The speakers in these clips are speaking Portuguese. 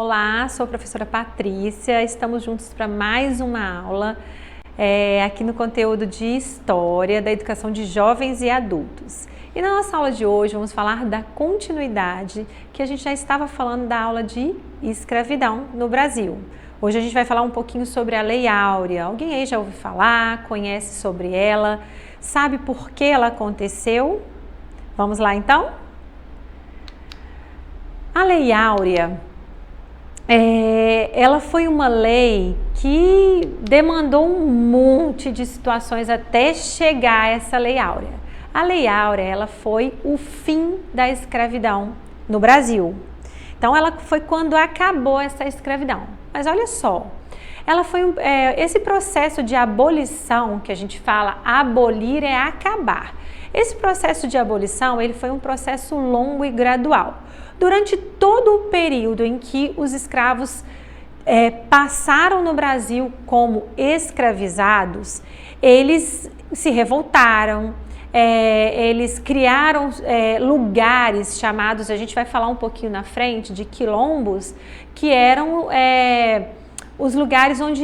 Olá, sou a professora Patrícia, estamos juntos para mais uma aula aqui no conteúdo de História da Educação de Jovens e Adultos. E na nossa aula de hoje vamos falar da continuidade que a gente já estava falando da aula de escravidão no Brasil. Hoje a gente vai falar um pouquinho sobre a Lei Áurea. Alguém aí já ouviu falar, conhece sobre ela, sabe por que ela aconteceu? Vamos lá então? A Lei Áurea ela foi uma lei que demandou um monte de situações até chegar a essa Lei Áurea. A Lei Áurea ela foi o fim da escravidão no Brasil. Então, ela foi quando acabou essa escravidão. Mas olha só, ela foi esse processo de abolição que a gente fala, abolir é acabar. Esse processo de abolição ele foi um processo longo e gradual. Durante todo o período em que os escravos passaram no Brasil como escravizados, eles se revoltaram, eles criaram lugares chamados, a gente vai falar um pouquinho na frente, de quilombos, que eram os lugares onde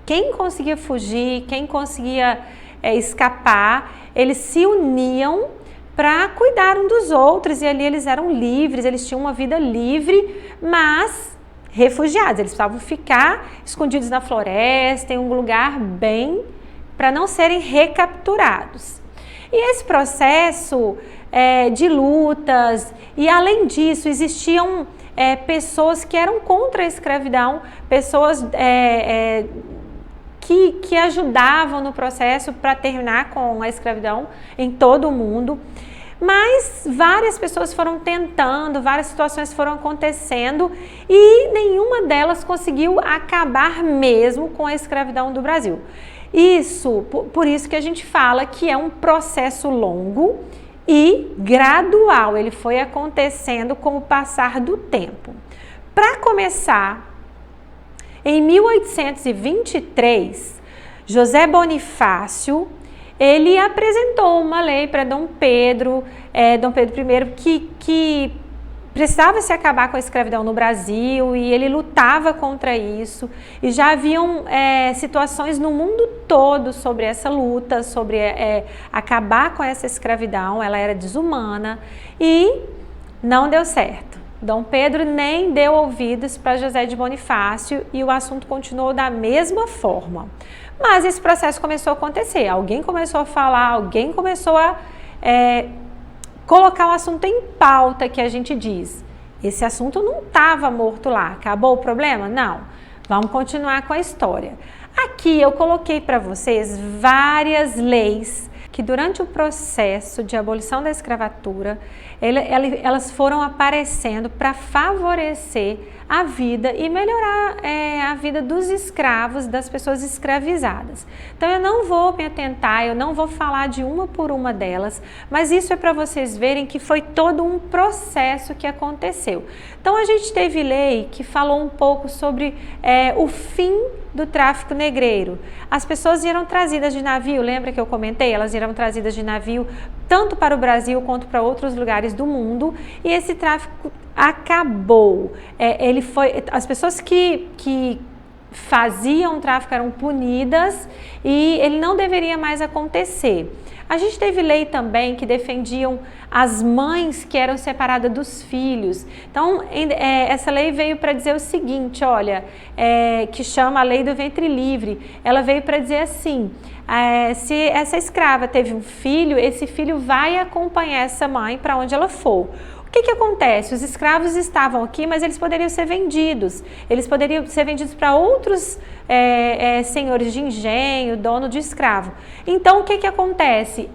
quem conseguia fugir, quem conseguia escapar, eles se uniam para cuidar um dos outros e ali eles eram livres, eles tinham uma vida livre, mas refugiados, eles precisavam ficar escondidos na floresta, em um lugar bem, para não serem recapturados. E esse processo de lutas, e além disso existiam pessoas que eram contra a escravidão, pessoas que ajudavam no processo para terminar com a escravidão em todo o mundo. Mas várias pessoas foram tentando, várias situações foram acontecendo e nenhuma delas conseguiu acabar mesmo com a escravidão do Brasil. Por isso que a gente fala que é um processo longo e gradual, ele foi acontecendo com o passar do tempo. Para começar, em 1823, José Bonifácio, ele apresentou uma lei para Dom Pedro I que precisava se acabar com a escravidão no Brasil e ele lutava contra isso. E já haviam situações no mundo todo sobre essa luta, sobre acabar com essa escravidão, ela era desumana e não deu certo. Dom Pedro nem deu ouvidos para José de Bonifácio e o assunto continuou da mesma forma. Mas esse processo começou a acontecer, alguém começou a falar, alguém começou a colocar o assunto em pauta, que a gente diz. Esse assunto não estava morto lá, acabou o problema? Não, vamos continuar com a história. Aqui eu coloquei para vocês várias leis que durante o processo de abolição da escravatura, elas foram aparecendo para favorecer a vida e melhorar a vida dos escravos, das pessoas escravizadas. Então eu não vou me atentar, eu não vou falar de uma por uma delas, mas isso é para vocês verem que foi todo um processo que aconteceu. Então a gente teve lei que falou um pouco sobre o fim do tráfico negreiro. As pessoas eram trazidas de navio, lembra que eu comentei? Elas eram trazidas de navio tanto para o Brasil quanto para outros lugares do mundo e esse tráfico acabou. As pessoas que faziam tráfico eram punidas e ele não deveria mais acontecer. A gente teve lei também que defendiam as mães que eram separadas dos filhos. Então, essa lei veio para dizer o seguinte, olha, que chama a lei do ventre livre. Ela veio para dizer assim, se essa escrava teve um filho, esse filho vai acompanhar essa mãe para onde ela for. O que acontece? Os escravos estavam aqui, mas eles poderiam ser vendidos. Eles poderiam ser vendidos para outros senhores de engenho, dono de escravo. Então, o que acontece?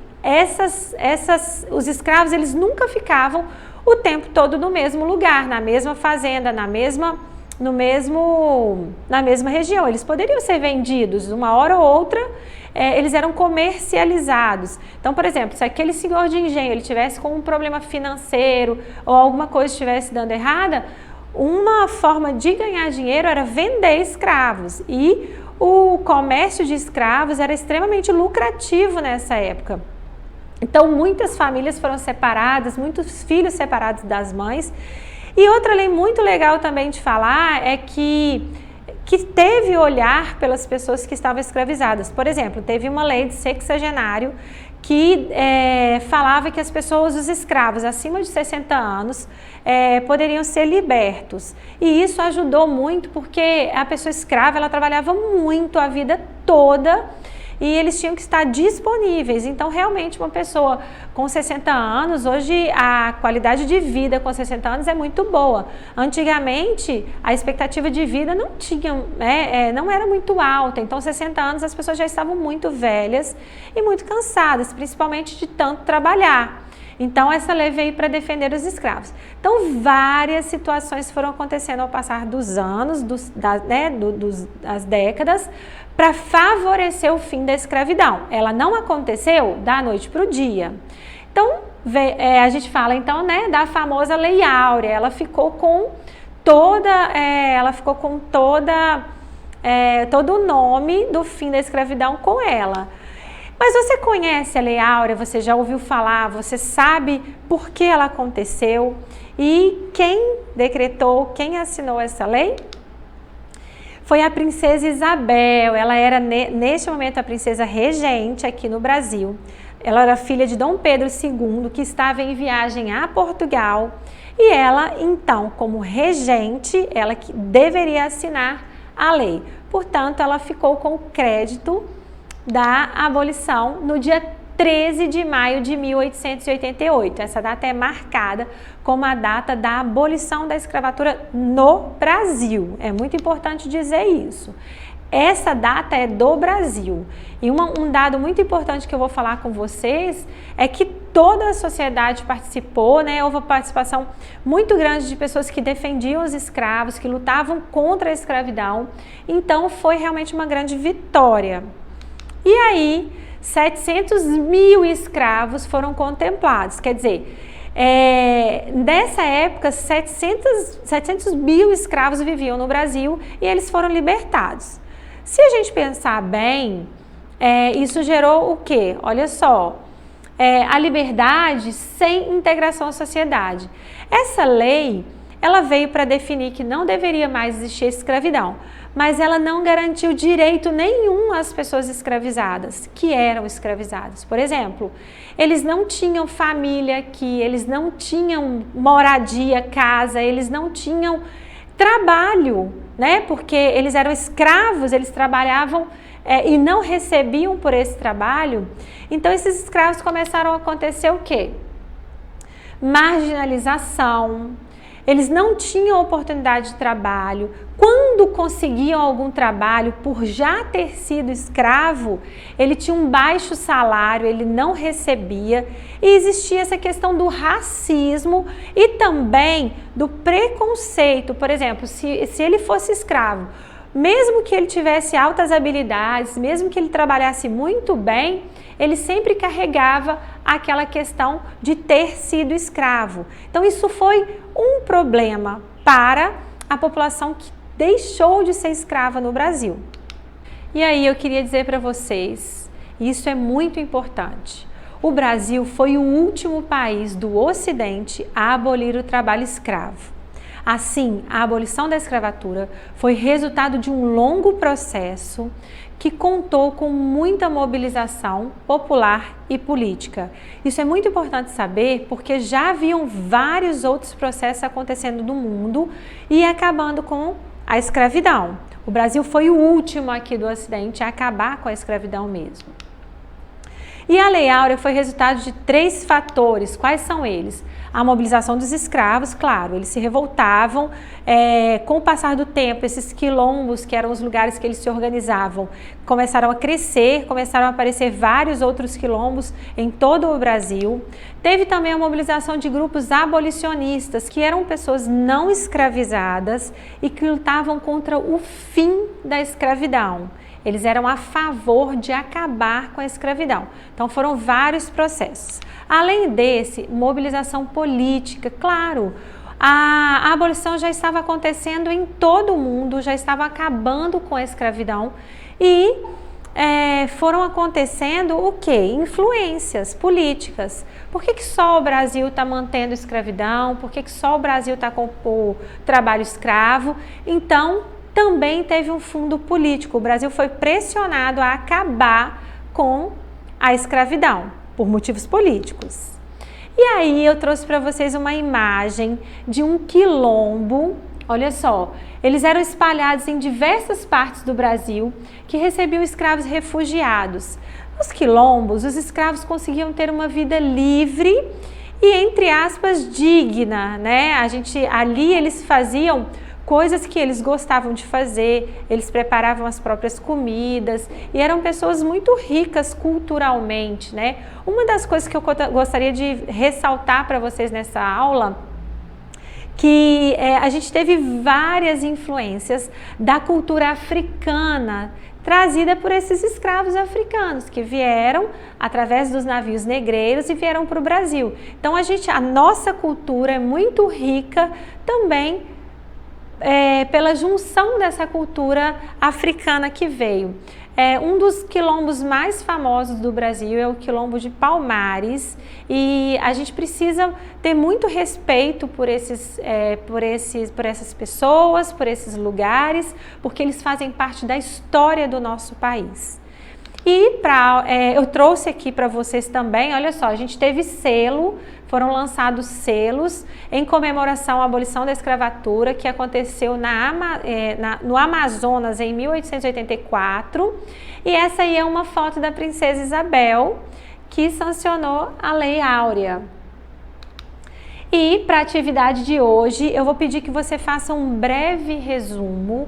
Os escravos, eles nunca ficavam o tempo todo no mesmo lugar, na mesma fazenda, na mesma região. Eles poderiam ser vendidos uma hora ou outra, eles eram comercializados. Então, por exemplo, se aquele senhor de engenho ele tivesse com um problema financeiro ou alguma coisa estivesse dando errada, uma forma de ganhar dinheiro era vender escravos e o comércio de escravos era extremamente lucrativo nessa época. Então, muitas famílias foram separadas, muitos filhos separados das mães E outra lei muito legal também de falar é que teve olhar pelas pessoas que estavam escravizadas. Por exemplo, teve uma lei de sexagenário que falava que as pessoas, os escravos acima de 60 anos, poderiam ser libertos. E isso ajudou muito porque a pessoa escrava, ela trabalhava muito a vida toda e eles tinham que estar disponíveis. Então, realmente, uma pessoa com 60 anos, hoje a qualidade de vida com 60 anos é muito boa. Antigamente, a expectativa de vida não era muito alta. Então, 60 anos as pessoas já estavam muito velhas e muito cansadas, principalmente de tanto trabalhar. Então, essa lei veio para defender os escravos. Então, várias situações foram acontecendo ao passar dos anos, das décadas, para favorecer o fim da escravidão. Ela não aconteceu da noite para o dia. Então, a gente fala então, da famosa Lei Áurea. Ela ficou com todo o nome do fim da escravidão com ela. Mas você conhece a Lei Áurea? Você já ouviu falar? Você sabe por que ela aconteceu? E quem decretou, quem assinou essa lei? Foi a princesa Isabel. Ela era, neste momento, a princesa regente aqui no Brasil. Ela era filha de Dom Pedro II, que estava em viagem a Portugal. E ela, então, como regente, ela que deveria assinar a lei. Portanto, ela ficou com o crédito da abolição no dia 13 de maio de 1888. Essa data é marcada como a data da abolição da escravatura no Brasil. É muito importante dizer isso. Essa data é do Brasil. E um dado muito importante que eu vou falar com vocês é que toda a sociedade participou, houve uma participação muito grande de pessoas que defendiam os escravos, que lutavam contra a escravidão. Então, foi realmente uma grande vitória. E aí, 700 mil escravos foram contemplados. Quer dizer, nessa época, 700 mil escravos viviam no Brasil e eles foram libertados. Se a gente pensar bem, isso gerou o quê? Olha só, a liberdade sem integração à sociedade. Essa lei, ela veio para definir que não deveria mais existir escravidão, mas ela não garantiu direito nenhum às pessoas escravizadas, que eram escravizadas. Por exemplo, eles não tinham família aqui, eles não tinham moradia, casa, eles não tinham trabalho, porque eles eram escravos, eles trabalhavam e não recebiam por esse trabalho. Então, esses escravos começaram a acontecer o quê? Marginalização. Eles não tinham oportunidade de trabalho. Quando conseguiam algum trabalho, por já ter sido escravo, ele tinha um baixo salário, ele não recebia. E existia essa questão do racismo e também do preconceito. Por exemplo, se ele fosse escravo, mesmo que ele tivesse altas habilidades, mesmo que ele trabalhasse muito bem, ele sempre carregava aquela questão de ter sido escravo. Então, isso foi um problema para a população que deixou de ser escrava no Brasil. E aí eu queria dizer para vocês, isso é muito importante. O Brasil foi o último país do Ocidente a abolir o trabalho escravo. Assim, a abolição da escravatura foi resultado de um longo processo que contou com muita mobilização popular e política. Isso é muito importante saber porque já haviam vários outros processos acontecendo no mundo e acabando com a escravidão. O Brasil foi o último aqui do Ocidente a acabar com a escravidão mesmo. E a Lei Áurea foi resultado de 3 fatores. Quais são eles? A mobilização dos escravos, claro, eles se revoltavam. Com o passar do tempo, esses quilombos, que eram os lugares que eles se organizavam, começaram a crescer, começaram a aparecer vários outros quilombos em todo o Brasil. Teve também a mobilização de grupos abolicionistas, que eram pessoas não escravizadas e que lutavam contra o fim da escravidão. Eles eram a favor de acabar com a escravidão. Então, foram vários processos. Além desse, mobilização política, claro, a abolição já estava acontecendo em todo o mundo, já estava acabando com a escravidão e foram acontecendo o quê? Influências políticas. Por que só o Brasil está mantendo escravidão? Por que só o Brasil está com o trabalho escravo? Então, também teve um fundo político. O Brasil foi pressionado a acabar com a escravidão, por motivos políticos. E aí eu trouxe para vocês uma imagem de um quilombo. Olha só, eles eram espalhados em diversas partes do Brasil que recebiam escravos refugiados. Nos quilombos, os escravos conseguiam ter uma vida livre e, entre aspas, digna, né? Ali eles faziam coisas que eles gostavam de fazer, eles preparavam as próprias comidas e eram pessoas muito ricas culturalmente, né? Uma das coisas que eu gostaria de ressaltar para vocês nessa aula, que a gente teve várias influências da cultura africana trazida por esses escravos africanos que vieram através dos navios negreiros e vieram para o Brasil. Então a nossa cultura é muito rica também pela junção dessa cultura africana que veio. Um dos quilombos mais famosos do Brasil é o quilombo de Palmares e a gente precisa ter muito respeito por essas pessoas, por esses lugares, porque eles fazem parte da história do nosso país. E eu trouxe aqui para vocês também, olha só, a gente teve selo, foram lançados selos em comemoração à abolição da escravatura que aconteceu no Amazonas em 1884. E essa aí é uma foto da princesa Isabel, que sancionou a Lei Áurea. E para a atividade de hoje, eu vou pedir que você faça um breve resumo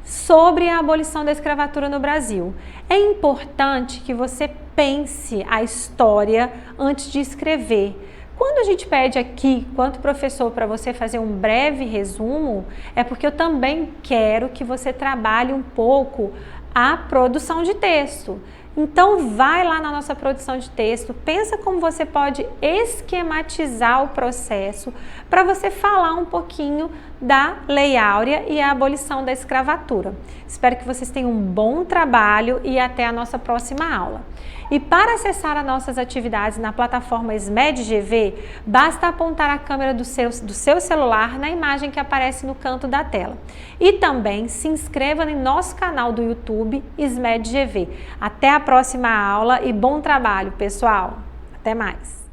sobre a abolição da escravatura no Brasil. É importante que você pense a história antes de escrever. Quando a gente pede aqui, quanto professor, para você fazer um breve resumo, é porque eu também quero que você trabalhe um pouco a produção de texto. Então vai lá na nossa produção de texto, pensa como você pode esquematizar o processo para você falar um pouquinho da Lei Áurea e a abolição da escravatura. Espero que vocês tenham um bom trabalho e até a nossa próxima aula. E para acessar as nossas atividades na plataforma SMED-GV, basta apontar a câmera do seu celular na imagem que aparece no canto da tela. E também se inscreva no nosso canal do YouTube SMED-GV. Até a próxima aula e bom trabalho, pessoal! Até mais!